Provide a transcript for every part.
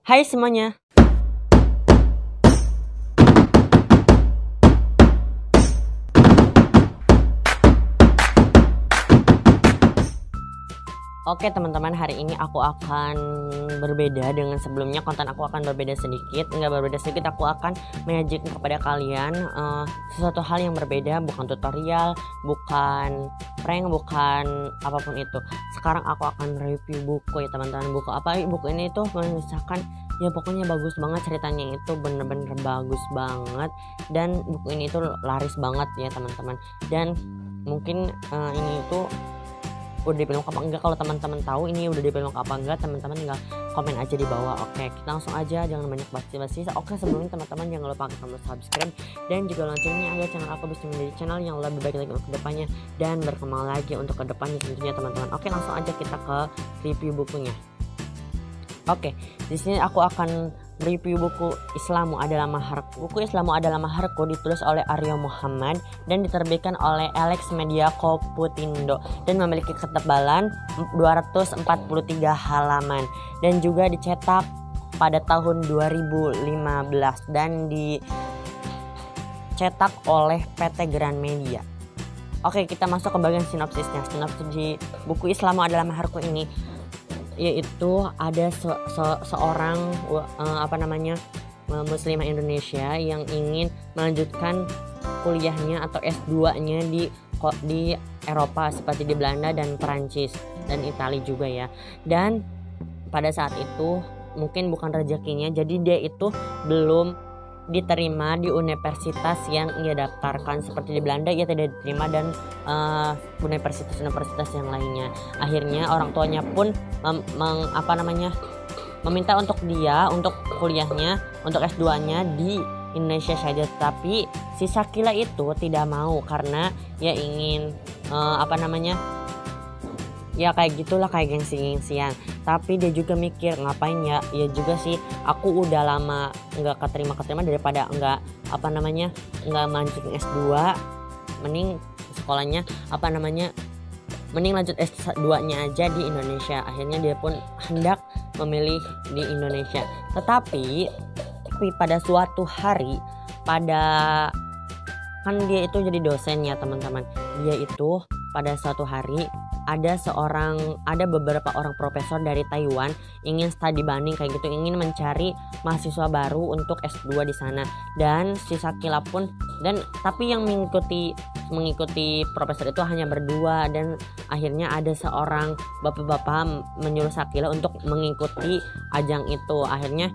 Hai semuanya. Oke teman-teman, hari ini aku akan berbeda dengan sebelumnya. Konten aku akan berbeda sedikit. Aku akan menyajikan kepada kalian sesuatu hal yang berbeda. Bukan tutorial, bukan prank, bukan apapun itu. Sekarang aku akan review buku ya teman-teman. Buku apa? Buku ini tuh mengisahkan, ya pokoknya bagus banget, ceritanya itu bener-bener bagus banget. Dan buku ini tuh laris banget ya teman-teman. Dan mungkin ini itu udah di film apa enggak. Kalau teman-teman tahu ini udah di film apa enggak, teman-teman tinggal komen aja di bawah. Oke, kita langsung aja, jangan banyak basi-basi. Oke, sebelumnya teman-teman jangan lupa klik tombol subscribe dan juga loncengnya agar channel aku bisa menjadi channel yang lebih baik lagi untuk kedepannya dan berkembang lagi untuk kedepannya tentunya teman-teman. Oke, langsung aja kita ke review bukunya. Oke, di sini aku akan review buku Islamu Adalah Maharku. Buku Islamu Adalah Maharku ditulis oleh Aryo Muhammad dan diterbitkan oleh Alex Media Koputindo dan memiliki ketebalan 243 halaman dan juga dicetak pada tahun 2015 dan dicetak oleh PT Gramedia. Oke, kita masuk ke bagian sinopsisnya. Sinopsis di buku Islamu Adalah Maharku ini yaitu ada seorang muslimah Indonesia yang ingin melanjutkan kuliahnya atau S2-nya di Eropa seperti di Belanda dan Perancis dan Italia juga ya. Dan pada saat itu mungkin bukan rezekinya, jadi dia itu belum diterima di universitas yang ia daftarkan. Seperti di Belanda ia tidak diterima dan universitas yang lainnya. Akhirnya orang tuanya pun meminta untuk kuliahnya, untuk S2-nya di Indonesia saja. Tapi si Shakila itu tidak mau karena ia ingin ya kayak gitulah, kayak gengsi-gengsian. Tapi dia juga mikir, ngapain ya juga sih, aku udah lama nggak keterima daripada nggak melanjutin S2, mending sekolahnya mending lanjut S2-nya aja di Indonesia. Akhirnya dia pun hendak memilih di Indonesia. Tetapi pada suatu hari, kan dia itu jadi dosen ya teman-teman. Dia itu pada suatu hari ada beberapa orang profesor dari Taiwan ingin studi banding kayak gitu, ingin mencari mahasiswa baru untuk S2 di sana. Dan si Shakila pun tapi yang mengikuti profesor itu hanya berdua, dan akhirnya ada seorang bapak-bapak menyuruh Shakila untuk mengikuti ajang itu. Akhirnya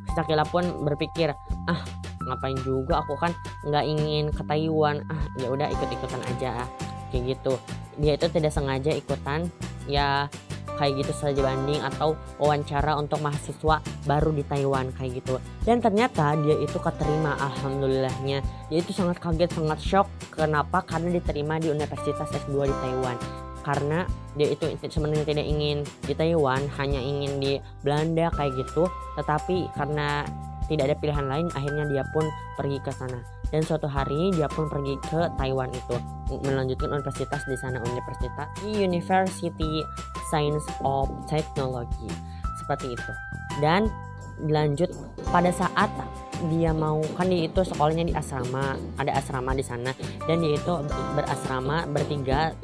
si Shakila pun berpikir, ngapain juga, aku kan nggak ingin ke Taiwan, ya udah ikut-ikutan aja kayak gitu. Dia itu tidak sengaja ikutan ya kayak gitu saja, banding atau wawancara untuk mahasiswa baru di Taiwan kayak gitu. Dan ternyata dia itu keterima, alhamdulillahnya. Dia itu sangat kaget, sangat shock. Kenapa? Karena diterima di Universitas S2 di Taiwan. Karena dia itu sebenarnya tidak ingin di Taiwan, hanya ingin di Belanda kayak gitu. Tetapi karena tidak ada pilihan lain, akhirnya dia pun pergi ke sana. Dan suatu hari dia pun pergi ke Taiwan itu melanjutkan universitas di sana, University Science of Technology seperti itu. Dan lanjut pada saat dia dia itu sekolahnya di asrama, ada asrama di sana, dan dia itu berasrama bertiga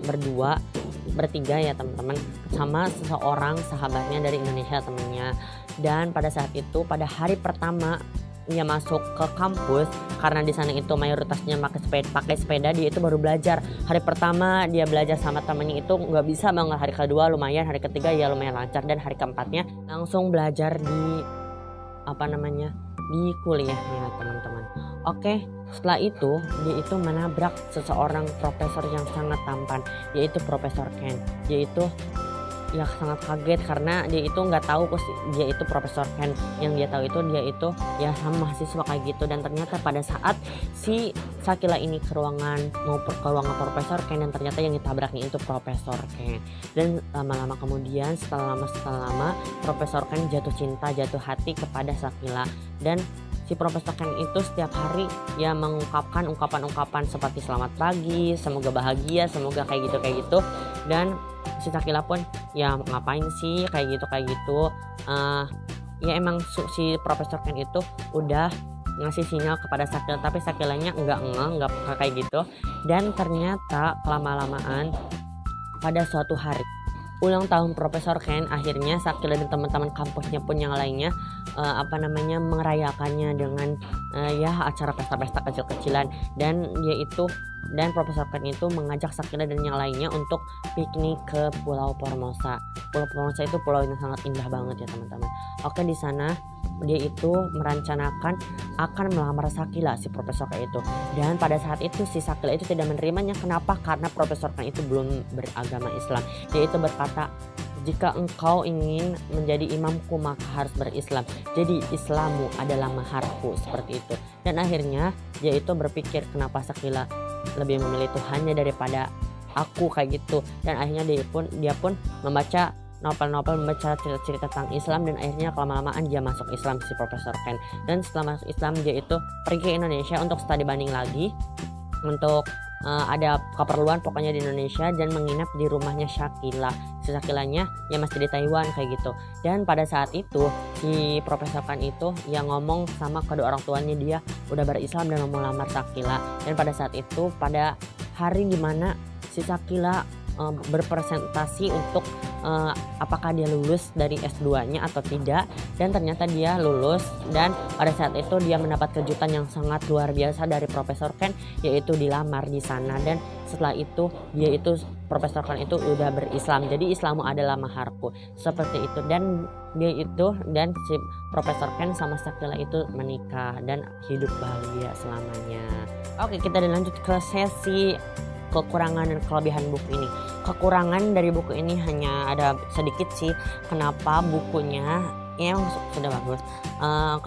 ya teman-teman, sama seseorang sahabatnya dari Indonesia temennya. Dan pada saat itu, pada hari pertama dia masuk ke kampus, karena di sana itu mayoritasnya pakai sepeda, dia itu baru belajar. Hari pertama dia belajar sama temannya itu nggak bisa banget, hari kedua lumayan, hari ketiga ya lumayan lancar, dan hari keempatnya langsung belajar di kuliahnya teman-teman. Oke, setelah itu dia itu menabrak seseorang profesor yang sangat tampan, yaitu Profesor Ken. Dia itu ya sangat kaget karena dia itu nggak tahu dia itu Profesor Ken. Yang dia tahu itu dia itu ya sama mahasiswa kayak gitu. Dan ternyata pada saat si Shakila ini ke ruangan Profesor Ken, dan ternyata yang ditabraknya itu Profesor Ken. Dan lama-lama kemudian setelah lama Profesor Ken jatuh cinta, jatuh hati kepada Shakila. Dan si Profesor Ken itu setiap hari ya mengungkapkan ungkapan-ungkapan seperti selamat pagi, semoga bahagia, semoga kayak gitu. Dan si Shakila pun ya ngapain sih kayak gitu ya emang si Profesor Ken itu udah ngasih sinyal kepada Sakila, tapi Sakilanya nggak kayak gitu. Dan ternyata lama-lamaan pada suatu hari ulang tahun Profesor Ken, akhirnya Sakila dan teman-teman kampusnya pun yang lainnya merayakannya dengan ya acara pesta-pesta kecil-kecilan, dan Profesor Ken itu mengajak Sakila dan yang lainnya untuk piknik ke Pulau Formosa. Pulau Formosa itu pulau yang sangat indah banget ya teman-teman. Oke, di sana dia itu merencanakan akan melamar Sakila, si Profesor Ken itu. Dan pada saat itu si Sakila itu tidak menerimanya. Kenapa? Karena Profesor Ken itu belum beragama Islam. Dia itu berkata, jika engkau ingin menjadi imamku maka harus berislam. Jadi Islammu adalah maharku, seperti itu. Dan akhirnya dia itu berpikir, kenapa Sakila lebih memilih Tuhannya daripada aku, kayak gitu. Dan akhirnya dia pun membaca novel-novel, membaca cerita-cerita tentang Islam, dan akhirnya lama-lamaan dia masuk Islam, si Profesor Ken. Dan setelah masuk Islam dia itu pergi ke Indonesia untuk studi banding lagi, untuk ada keperluan pokoknya di Indonesia, dan menginap di rumahnya Sakila. Si Sakilanya ya masih di Taiwan kayak gitu. Dan pada saat itu si Profesor Ken itu yang ngomong sama kedua orang tuanya dia udah berislam dan mau melamar Sakila. Dan pada saat itu pada hari dimana si Sakila berpresentasi untuk apakah dia lulus dari S2-nya atau tidak, dan ternyata dia lulus. Dan pada saat itu dia mendapat kejutan yang sangat luar biasa dari Profesor Ken, yaitu dilamar di sana. Dan setelah itu Profesor Ken itu udah berislam, jadi Islammu adalah maharku, seperti itu. Dan si Profesor Ken sama Sakila itu menikah dan hidup bahagia selamanya. Oke, kita lanjut ke sesi kekurangan dan kelebihan buku ini. Kekurangan dari buku ini hanya ada sedikit sih. Kenapa? Bukunya ya sudah bagus.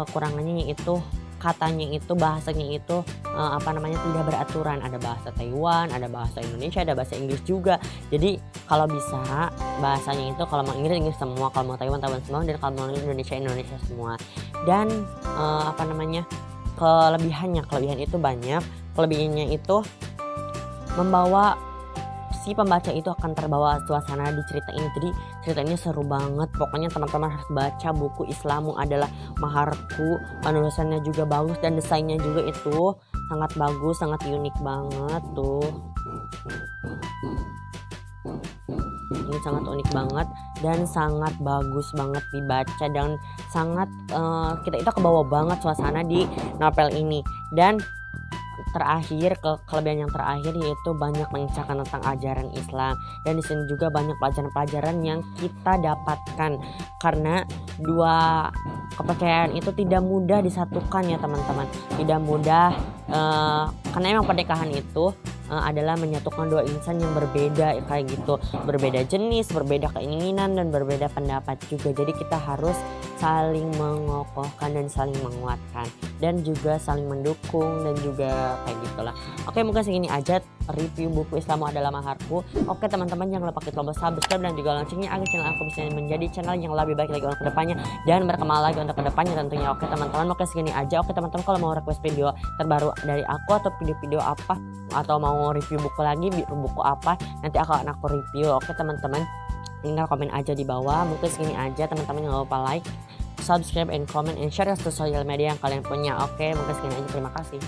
Kekurangannya yaitu katanya itu, bahasanya itu tidak beraturan. Ada bahasa Taiwan, ada bahasa Indonesia, ada bahasa Inggris juga. Jadi kalau bisa bahasanya itu, kalau mau Inggris semua, kalau mau Taiwan semua, dan kalau mau Indonesia semua. Dan kelebihan itu banyak. Kelebihannya itu membawa si pembaca itu akan terbawa suasana di cerita ini. Jadi cerita ini seru banget. Pokoknya teman-teman harus baca buku Islammu adalah maharku. Penulisannya juga bagus dan desainnya juga itu sangat bagus, sangat unik banget tuh. Ini sangat unik banget dan sangat bagus banget dibaca, dan sangat kita kebawa banget suasana di novel ini. Dan kelebihan yang terakhir yaitu banyak mengisahkan tentang ajaran Islam, dan di sini juga banyak pelajaran-pelajaran yang kita dapatkan, karena dua kepercayaan itu tidak mudah disatukan ya teman-teman, tidak mudah karena emang pernikahan itu adalah menyatukan dua insan yang berbeda kayak gitu, berbeda jenis, berbeda keinginan, dan berbeda pendapat juga. Jadi kita harus saling mengokohkan dan saling menguatkan, dan juga saling mendukung, dan juga kayak gitulah. Oke, mungkin segini aja review buku Islammu adalah maharku. Oke teman-teman, jangan lupa klik tombol subscribe dan juga loncengnya agar channel aku bisa menjadi channel yang lebih baik lagi untuk kedepannya dan berkembang lagi untuk kedepannya tentunya. Oke teman-teman, mungkin segini aja. Oke teman-teman, kalau mau request video terbaru dari aku atau video-video apa, atau mau review buku lagi, buku apa, nanti akan aku review. Oke teman-teman, tinggal komen aja di bawah. Mungkin segini aja teman-teman, jangan lupa like, subscribe, and comment, and share ke sosial media yang kalian punya. Oke, mungkin segini aja, terima kasih.